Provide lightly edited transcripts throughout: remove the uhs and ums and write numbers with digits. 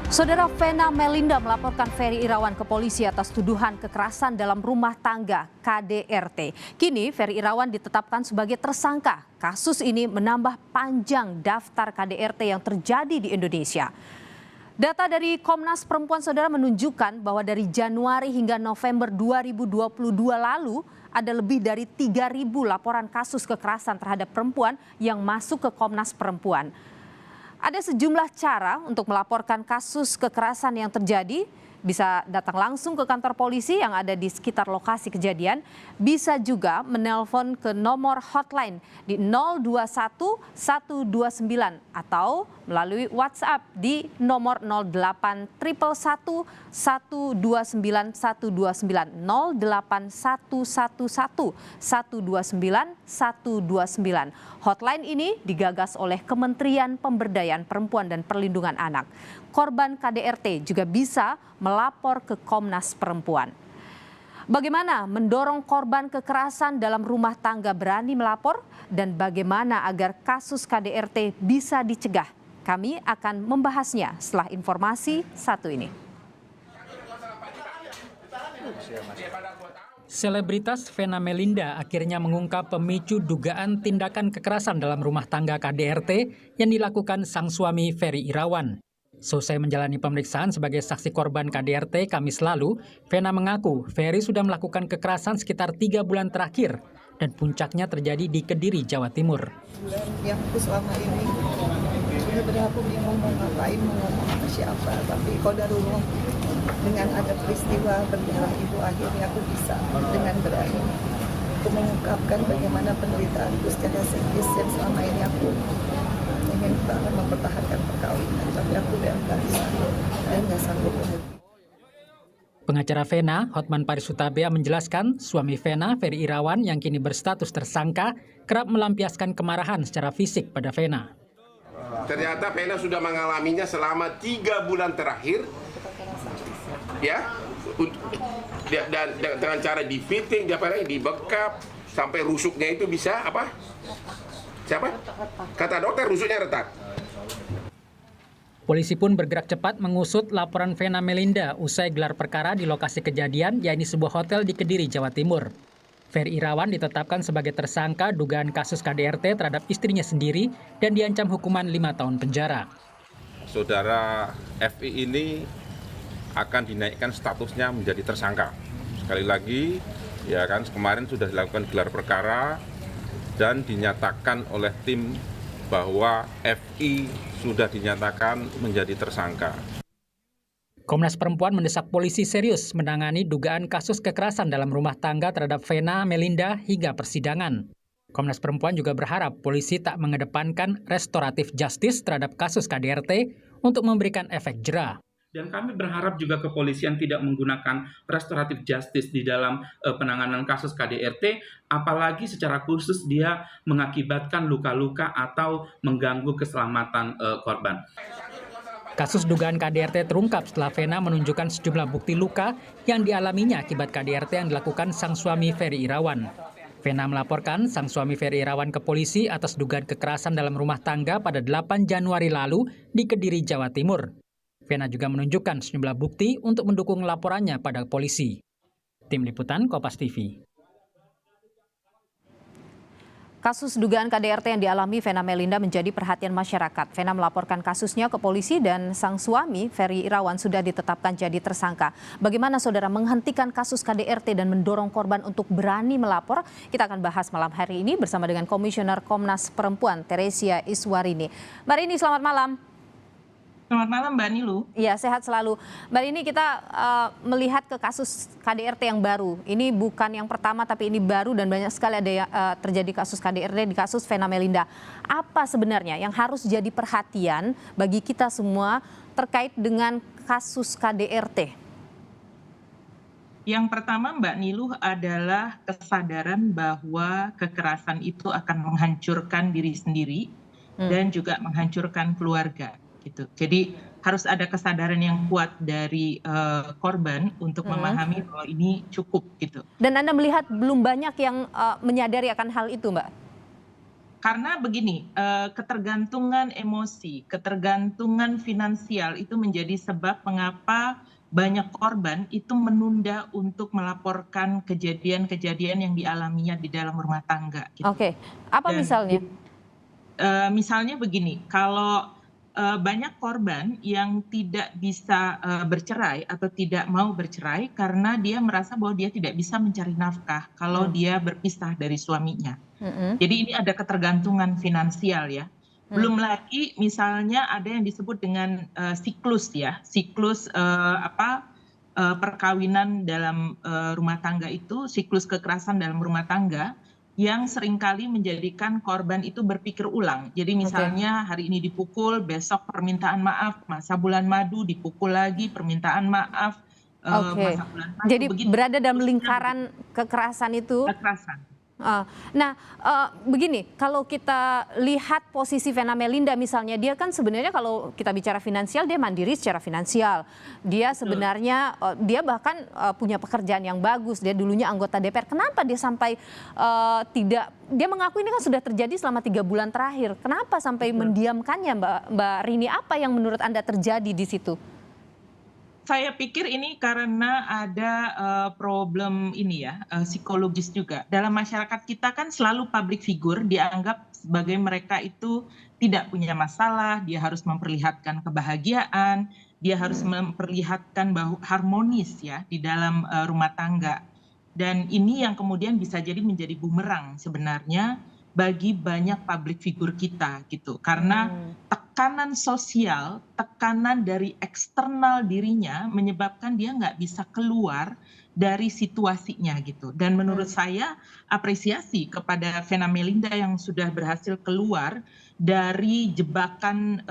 Saudara Vena Melinda melaporkan Ferry Irawan ke polisi atas tuduhan kekerasan dalam rumah tangga KDRT. Kini Ferry Irawan ditetapkan sebagai tersangka. Kasus ini menambah panjang daftar KDRT yang terjadi di Indonesia. Data dari Komnas Perempuan Saudara menunjukkan bahwa dari Januari hingga November 2022 lalu ada lebih dari 3.000 laporan kasus kekerasan terhadap perempuan yang masuk ke Komnas Perempuan. Ada sejumlah cara untuk melaporkan kasus kekerasan yang terjadi. Bisa datang langsung ke kantor polisi yang ada di sekitar lokasi kejadian. Bisa juga menelpon ke nomor hotline di 021 129 atau melalui WhatsApp di nomor 08 111 129 129 08 111 129 129. Hotline ini digagas oleh Kementerian Pemberdayaan Perempuan dan Perlindungan Anak. Korban KDRT juga bisa melapor ke Komnas Perempuan. Bagaimana mendorong korban kekerasan dalam rumah tangga berani melapor dan bagaimana agar kasus KDRT bisa dicegah? Kami akan membahasnya setelah informasi satu ini. Selebritas Vena Melinda akhirnya mengungkap pemicu dugaan tindakan kekerasan dalam rumah tangga KDRT yang dilakukan sang suami Ferry Irawan. Selesai menjalani pemeriksaan sebagai saksi korban KDRT Kamis lalu, Vena mengaku Ferry sudah melakukan kekerasan sekitar 3 bulan terakhir dan puncaknya terjadi di Kediri, Jawa Timur. Yang aku selama ini benar-benar aku bingung mau ngapain, mau ngomong ke siapa, tapi qadarullah dengan ada peristiwa berdarah itu akhirnya aku bisa dengan berani aku mengungkapkan bagaimana penderitaanku secara psikis yang selama ini aku ingin banget mempertahankan perkawinan, tapi aku udah nggak bisa dan nggak sanggup lagi. Pengacara Vena, Hotman Paris Hutapea menjelaskan suami Vena, Ferry Irawan yang kini berstatus tersangka, kerap melampiaskan kemarahan secara fisik pada Vena. Ternyata Vena sudah mengalaminya selama 3 bulan terakhir, ya, dan dengan cara di fitting, dibekap, sampai rusuknya itu bisa apa? Siapa? Kata dokter rusuknya retak. Polisi pun bergerak cepat mengusut laporan Vena Melinda usai gelar perkara di lokasi kejadian, yaitu sebuah hotel di Kediri, Jawa Timur. Ferry Irawan ditetapkan sebagai tersangka dugaan kasus KDRT terhadap istrinya sendiri dan diancam hukuman 5 tahun penjara. Saudara FI ini akan dinaikkan statusnya menjadi tersangka. Sekali lagi, ya kan, kemarin sudah dilakukan gelar perkara dan dinyatakan oleh tim bahwa FI sudah dinyatakan menjadi tersangka. Komnas Perempuan mendesak polisi serius menangani dugaan kasus kekerasan dalam rumah tangga terhadap Vena Melinda hingga persidangan. Komnas Perempuan juga berharap polisi tak mengedepankan restoratif justice terhadap kasus KDRT untuk memberikan efek jera. Dan kami berharap juga kepolisian tidak menggunakan restoratif justice di dalam penanganan kasus KDRT, apalagi secara khusus dia mengakibatkan luka-luka atau mengganggu keselamatan korban. Kasus dugaan KDRT terungkap setelah Vena menunjukkan sejumlah bukti luka yang dialaminya akibat KDRT yang dilakukan sang suami Ferry Irawan. Vena melaporkan sang suami Ferry Irawan ke polisi atas dugaan kekerasan dalam rumah tangga pada 8 Januari lalu di Kediri, Jawa Timur. Vena juga menunjukkan sejumlah bukti untuk mendukung laporannya pada polisi. Tim Liputan Kompas TV. Kasus dugaan KDRT yang dialami Vena Melinda menjadi perhatian masyarakat. Vena melaporkan kasusnya ke polisi dan sang suami Ferry Irawan sudah ditetapkan jadi tersangka. Bagaimana saudara menghentikan kasus KDRT dan mendorong korban untuk berani melapor? Kita akan bahas malam hari ini bersama dengan Komisioner Komnas Perempuan Teresia Iswarini. Mbak Rini, selamat malam. Selamat malam Mbak Nilu. Iya, sehat selalu. Mbak Rini, kita melihat ke kasus KDRT yang baru. Ini bukan yang pertama tapi ini baru dan banyak sekali ada yang terjadi kasus KDRT di kasus Vena Melinda. Apa sebenarnya yang harus jadi perhatian bagi kita semua terkait dengan kasus KDRT? Yang pertama Mbak Nilu adalah kesadaran bahwa kekerasan itu akan menghancurkan diri sendiri dan juga menghancurkan keluarga. Gitu. Jadi harus ada kesadaran yang kuat dari korban untuk memahami bahwa ini cukup gitu. Dan Anda melihat belum banyak yang menyadari akan hal itu, Mbak? Karena begini, ketergantungan emosi, ketergantungan finansial itu menjadi sebab mengapa banyak korban itu menunda untuk melaporkan kejadian-kejadian yang dialaminya di dalam rumah tangga gitu. Oke, apa Dan misalnya? misalnya begini, kalau banyak korban yang tidak bisa bercerai atau tidak mau bercerai karena dia merasa bahwa dia tidak bisa mencari nafkah kalau dia berpisah dari suaminya. Mm-mm. Jadi ini ada ketergantungan finansial ya. Hmm. Belum lagi misalnya ada yang disebut dengan siklus ya, siklus perkawinan dalam rumah tangga itu, siklus kekerasan dalam rumah tangga yang seringkali menjadikan korban itu berpikir ulang. Jadi misalnya hari ini dipukul, besok permintaan maaf, masa bulan madu dipukul lagi, permintaan maaf, Oke, masa bulan madu, jadi begitu. berada dalam Terusnya lingkaran kekerasan itu. kekerasan. Nah, begini, kalau kita lihat posisi Vena Melinda misalnya, dia kan sebenarnya kalau kita bicara finansial, dia mandiri secara finansial. Dia sebenarnya, dia bahkan punya pekerjaan yang bagus, dia dulunya anggota DPR. Kenapa dia sampai tidak, dia mengaku ini kan sudah terjadi selama 3 bulan terakhir. Kenapa sampai mendiamkannya Mbak Rini? Apa yang menurut Anda terjadi di situ? Saya pikir ini karena ada problem ini ya, psikologis juga. Dalam masyarakat kita kan selalu public figure dianggap sebagai mereka itu tidak punya masalah, dia harus memperlihatkan kebahagiaan, dia harus memperlihatkan bahwa harmonis ya di dalam rumah tangga. Dan ini yang kemudian bisa jadi menjadi bumerang sebenarnya bagi banyak public figure kita gitu. Karena tekanan sosial, tekanan dari eksternal dirinya menyebabkan dia nggak bisa keluar dari situasinya gitu. Dan menurut saya apresiasi kepada Vena Melinda yang sudah berhasil keluar dari jebakan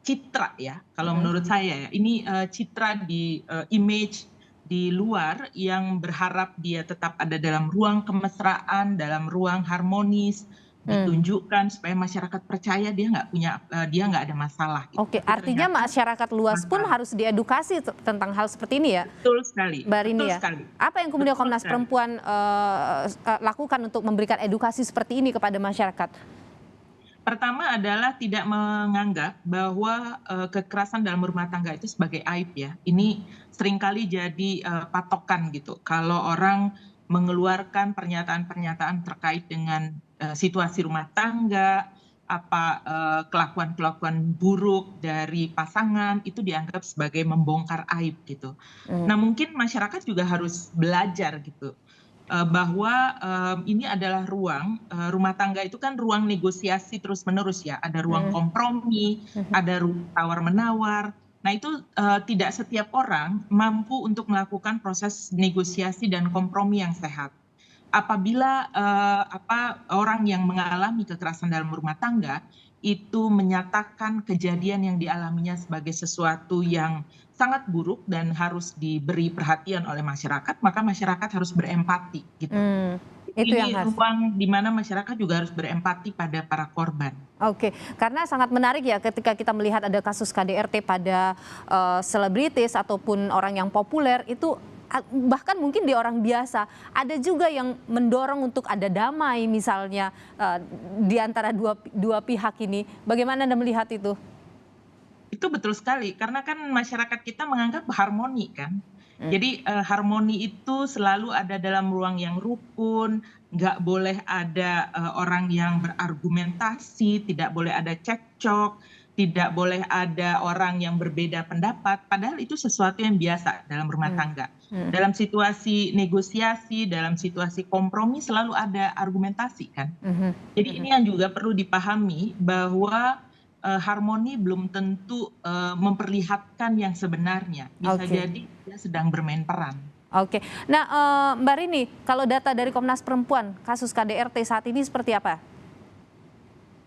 citra ya. Kalau menurut saya ya, ini citra di image di luar yang berharap dia tetap ada dalam ruang kemesraan, dalam ruang harmonis, ditunjukkan supaya masyarakat percaya dia nggak ada masalah. Gitu. Oke, artinya masyarakat luas pun harus diedukasi tentang hal seperti ini ya, Betul sekali. Mbak Rini Betul ya. sekali. Apa yang kemudian Betul Komnas sekali. Perempuan lakukan untuk memberikan edukasi seperti ini kepada masyarakat? Pertama adalah tidak menganggap bahwa kekerasan dalam rumah tangga itu sebagai aib ya. Ini seringkali jadi patokan gitu. Kalau orang mengeluarkan pernyataan-pernyataan terkait dengan situasi rumah tangga, kelakuan-kelakuan buruk dari pasangan itu dianggap sebagai membongkar aib gitu. Nah mungkin masyarakat juga harus belajar gitu. Bahwa ini adalah ruang rumah tangga itu kan ruang negosiasi terus-menerus ya, ada ruang kompromi, ada ruang tawar-menawar. Nah itu tidak setiap orang mampu untuk melakukan proses negosiasi dan kompromi yang sehat. Apabila orang yang mengalami kekerasan dalam rumah tangga itu menyatakan kejadian yang dialaminya sebagai sesuatu yang sangat buruk dan harus diberi perhatian oleh masyarakat, maka masyarakat harus berempati gitu. Itu Ini yang harus. ruang di mana masyarakat juga harus berempati pada para korban. Oke, karena sangat menarik ya ketika kita melihat ada kasus KDRT pada selebritis ataupun orang yang populer itu, bahkan mungkin di orang biasa ada juga yang mendorong untuk ada damai misalnya di antara dua pihak ini. Bagaimana Anda melihat itu? Itu betul sekali, karena kan masyarakat kita menganggap harmoni kan. Jadi harmoni itu selalu ada dalam ruang yang rukun, nggak boleh ada orang yang berargumentasi, tidak boleh ada cekcok, tidak boleh ada orang yang berbeda pendapat, padahal itu sesuatu yang biasa dalam rumah tangga. Dalam situasi negosiasi, dalam situasi kompromi selalu ada argumentasi kan. Jadi ini yang juga perlu dipahami bahwa harmoni belum tentu memperlihatkan yang sebenarnya. Bisa jadi dia sedang bermain peran. Oke, nah Mbak Rini, kalau data dari Komnas Perempuan, kasus KDRT saat ini seperti apa?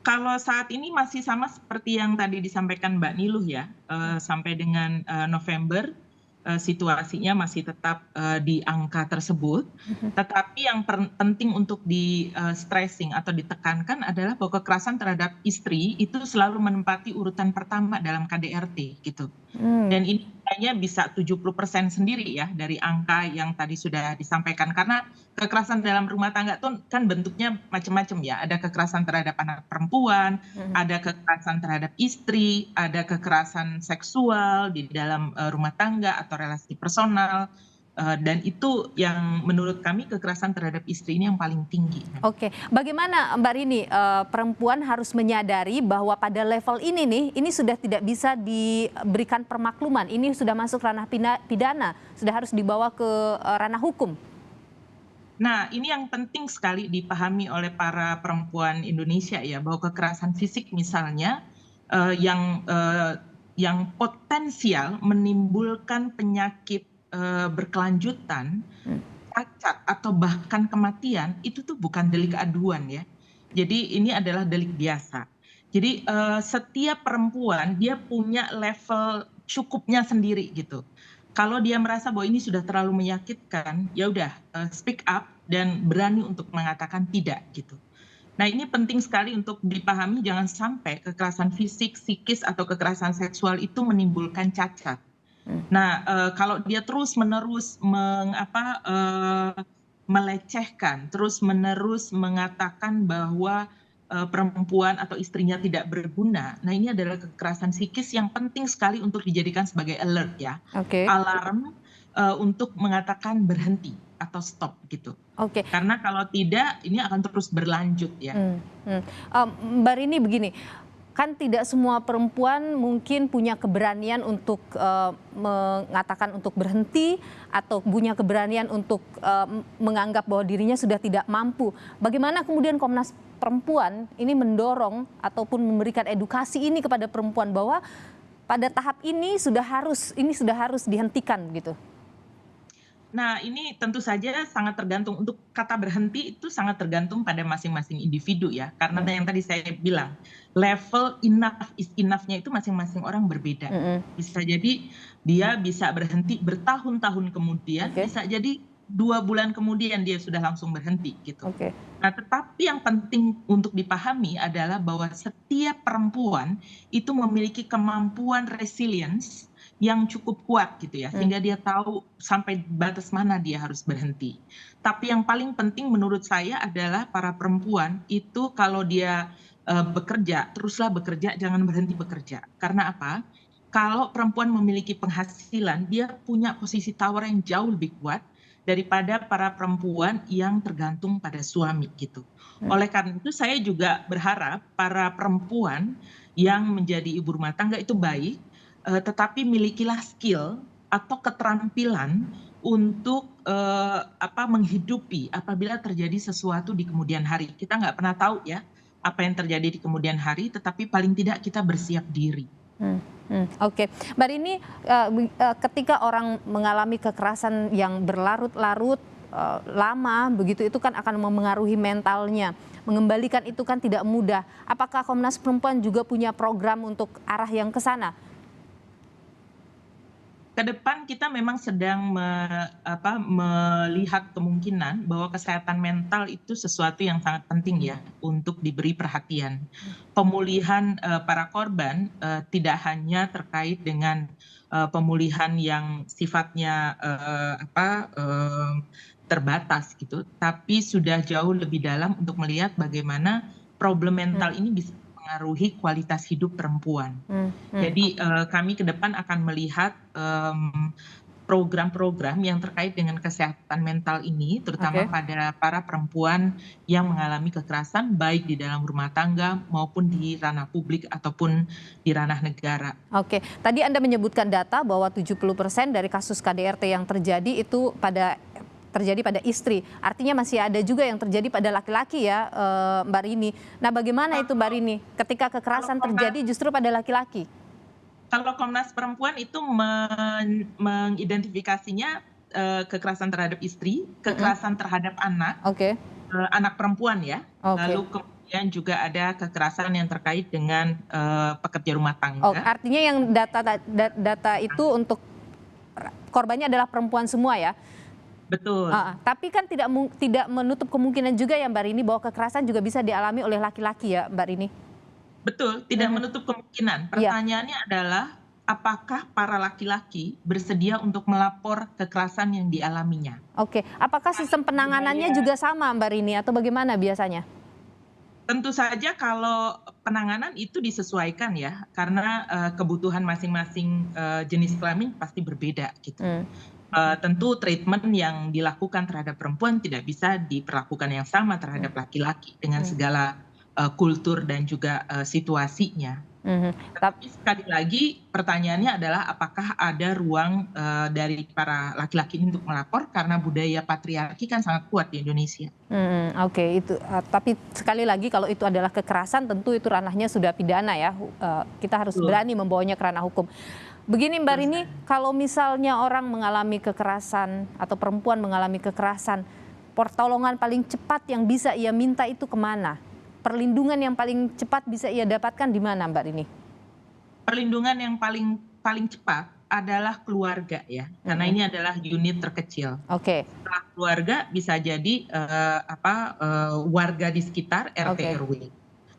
Kalau saat ini masih sama seperti yang tadi disampaikan Mbak Niluh ya, sampai dengan November situasinya masih tetap di angka tersebut. Tetapi yang penting untuk di stressing atau ditekankan adalah bahwa kekerasan terhadap istri itu selalu menempati urutan pertama dalam KDRT gitu. Dan ini Hanya bisa 70% sendiri ya dari angka yang tadi sudah disampaikan. Karena kekerasan dalam rumah tangga tuh kan bentuknya macam-macam ya. Ada kekerasan terhadap anak perempuan, ada kekerasan terhadap istri, ada kekerasan seksual di dalam rumah tangga atau relasi personal. Dan itu yang menurut kami kekerasan terhadap istri ini yang paling tinggi. Oke, bagaimana Mbak Rini, perempuan harus menyadari bahwa pada level ini nih, ini sudah tidak bisa diberikan permakluman, ini sudah masuk ranah pidana, sudah harus dibawa ke ranah hukum. Nah, ini yang penting sekali dipahami oleh para perempuan Indonesia ya, bahwa kekerasan fisik misalnya yang potensial menimbulkan penyakit berkelanjutan, cacat atau bahkan kematian itu tuh bukan delik aduan ya. Jadi ini adalah delik biasa. Jadi setiap perempuan dia punya level cukupnya sendiri gitu. Kalau dia merasa bahwa ini sudah terlalu menyakitkan, ya udah speak up dan berani untuk mengatakan tidak gitu. Nah, ini penting sekali untuk dipahami, jangan sampai kekerasan fisik, psikis atau kekerasan seksual itu menimbulkan cacat. Nah, kalau dia terus-menerus melecehkan, terus-menerus mengatakan bahwa perempuan atau istrinya tidak berguna, nah ini adalah kekerasan psikis yang penting sekali untuk dijadikan sebagai alert ya, alarm untuk mengatakan berhenti atau stop gitu. Karena kalau tidak, ini akan terus berlanjut ya. Mbak Rini begini, kan tidak semua perempuan mungkin punya keberanian untuk mengatakan untuk berhenti atau punya keberanian untuk menganggap bahwa dirinya sudah tidak mampu. Bagaimana kemudian Komnas Perempuan ini mendorong ataupun memberikan edukasi ini kepada perempuan bahwa pada tahap ini sudah harus dihentikan gitu? Nah, ini tentu saja sangat tergantung, untuk kata berhenti itu sangat tergantung pada masing-masing individu ya. Karena yang tadi saya bilang, level enough is enough-nya itu masing-masing orang berbeda. Bisa jadi dia bisa berhenti bertahun-tahun kemudian, bisa jadi 2 bulan kemudian dia sudah langsung berhenti gitu. Nah, tetapi yang penting untuk dipahami adalah bahwa setiap perempuan itu memiliki kemampuan resilience yang cukup kuat gitu ya, sehingga dia tahu sampai batas mana dia harus berhenti. Tapi yang paling penting menurut saya adalah para perempuan itu kalau dia bekerja, teruslah bekerja, jangan berhenti bekerja. Karena apa? Kalau perempuan memiliki penghasilan, dia punya posisi tawar yang jauh lebih kuat daripada para perempuan yang tergantung pada suami gitu. Oleh karena itu saya juga berharap para perempuan yang menjadi ibu rumah tangga itu baik, tetapi milikilah skill atau keterampilan untuk menghidupi apabila terjadi sesuatu di kemudian hari. Kita nggak pernah tahu ya apa yang terjadi di kemudian hari, tetapi paling tidak kita bersiap diri. Mbak Rini, ketika orang mengalami kekerasan yang berlarut-larut lama begitu, itu kan akan memengaruhi mentalnya. Mengembalikan itu kan tidak mudah. Apakah Komnas Perempuan juga punya program untuk arah yang ke sana? Ke depan kita memang sedang melihat kemungkinan bahwa kesehatan mental itu sesuatu yang sangat penting ya untuk diberi perhatian. Pemulihan para korban tidak hanya terkait dengan pemulihan yang sifatnya terbatas gitu, tapi sudah jauh lebih dalam untuk melihat bagaimana problem mental ini bisa mengaruhi kualitas hidup perempuan. Jadi kami ke depan akan melihat program-program yang terkait dengan kesehatan mental ini, terutama pada para perempuan yang mengalami kekerasan baik di dalam rumah tangga maupun di ranah publik ataupun di ranah negara. Tadi Anda menyebutkan data bahwa 70% dari kasus KDRT yang terjadi itu terjadi pada istri. Artinya masih ada juga yang terjadi pada laki-laki ya, Mbak Rini. Nah, bagaimana itu Mbak Rini ketika kekerasan terjadi justru pada laki-laki? Kalau Komnas Perempuan itu mengidentifikasinya kekerasan terhadap istri, kekerasan terhadap anak, anak perempuan ya. Lalu kemudian juga ada kekerasan yang terkait dengan pekerja rumah tangga. Artinya yang data itu untuk korbannya adalah perempuan semua ya? Betul. Tapi kan tidak menutup kemungkinan juga ya Mbak Rini bahwa kekerasan juga bisa dialami oleh laki-laki ya Mbak Rini? Betul, tidak menutup kemungkinan. Pertanyaannya adalah apakah para laki-laki bersedia untuk melapor kekerasan yang dialaminya. Oke, apakah sistem penanganannya juga sama Mbak Rini atau bagaimana biasanya? Tentu saja kalau penanganan itu disesuaikan ya, karena kebutuhan masing-masing jenis kelamin pasti berbeda gitu. Tentu treatment yang dilakukan terhadap perempuan tidak bisa diperlakukan yang sama terhadap laki-laki dengan segala kultur dan juga situasinya. Tapi sekali lagi pertanyaannya adalah apakah ada ruang dari para laki-laki ini untuk melapor, karena budaya patriarki kan sangat kuat di Indonesia. Oke, itu tapi sekali lagi kalau itu adalah kekerasan tentu itu ranahnya sudah pidana ya. Kita harus berani membawanya ke ranah hukum. Begini Mbak Rini, kalau misalnya orang mengalami kekerasan atau perempuan mengalami kekerasan, pertolongan paling cepat yang bisa ia minta itu kemana? Perlindungan yang paling cepat bisa ia dapatkan di mana Mbak Rini? Perlindungan yang paling cepat adalah keluarga ya, karena ini adalah unit terkecil. Oke. Setelah keluarga bisa jadi warga di sekitar RT RW.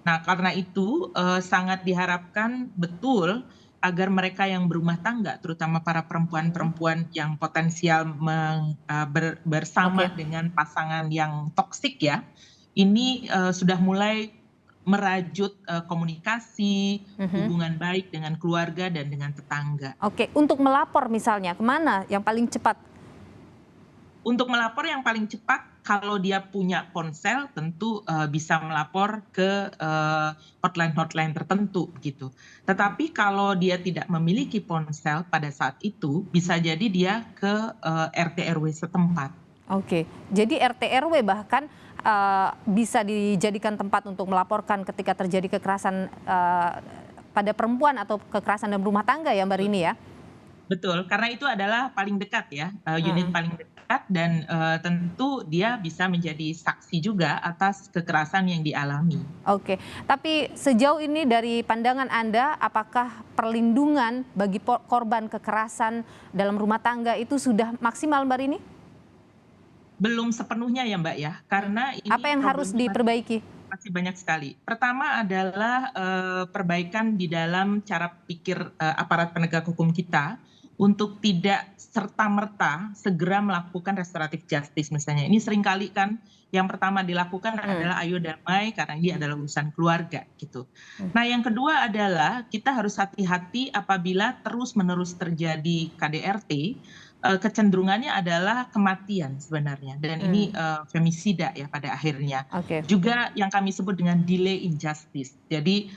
Nah, karena itu sangat diharapkan betul agar mereka yang berumah tangga, terutama para perempuan-perempuan yang potensial bersama dengan pasangan yang toksik ya, ini sudah mulai merajut komunikasi, hubungan baik dengan keluarga dan dengan tetangga. Oke, untuk melapor misalnya kemana yang paling cepat? Untuk melapor yang paling cepat, kalau dia punya ponsel tentu bisa melapor ke hotline-hotline tertentu gitu. Tetapi kalau dia tidak memiliki ponsel pada saat itu, bisa jadi dia ke RT RW setempat. Oke, jadi RT RW bahkan bisa dijadikan tempat untuk melaporkan ketika terjadi kekerasan pada perempuan atau kekerasan dalam rumah tangga ya Mbak Rini ya? Betul, karena itu adalah paling dekat ya, unit paling dekat dan tentu dia bisa menjadi saksi juga atas kekerasan yang dialami. Oke, tapi sejauh ini dari pandangan Anda, apakah perlindungan bagi korban kekerasan dalam rumah tangga itu sudah maksimal Mbak Rini? Belum sepenuhnya ya Mbak ya, karena ini apa yang harus diperbaiki? Masih banyak sekali. Pertama adalah perbaikan di dalam cara pikir aparat penegak hukum kita untuk tidak serta-merta segera melakukan restoratif justice misalnya. Ini seringkali kan yang pertama dilakukan adalah ayo damai karena ini adalah urusan keluarga gitu. Nah yang kedua adalah kita harus hati-hati apabila terus-menerus terjadi KDRT, kecenderungannya adalah kematian sebenarnya, dan ini femisida ya pada akhirnya. Juga yang kami sebut dengan delay injustice, jadi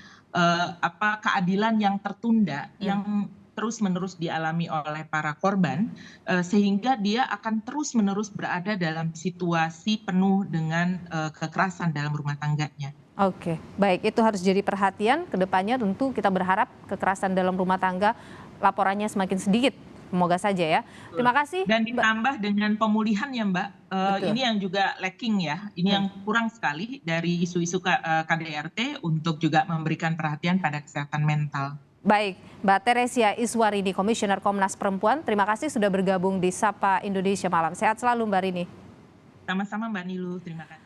keadilan yang tertunda yang terus-menerus dialami oleh para korban, sehingga dia akan terus-menerus berada dalam situasi penuh dengan kekerasan dalam rumah tangganya. Oke, baik, itu harus jadi perhatian ke depannya. Tentu kita berharap kekerasan dalam rumah tangga laporannya semakin sedikit. Semoga saja ya. Terima kasih. Dan ditambah dengan pemulihan ya Mbak, ini yang juga lacking ya, ini yang kurang sekali dari isu-isu KDRT untuk juga memberikan perhatian pada kesehatan mental. Baik, Mbak Teresia Iswarini, Komisioner Komnas Perempuan, terima kasih sudah bergabung di Sapa Indonesia Malam. Sehat selalu Mbak Rini. Sama-sama Mbak Nilu, terima kasih.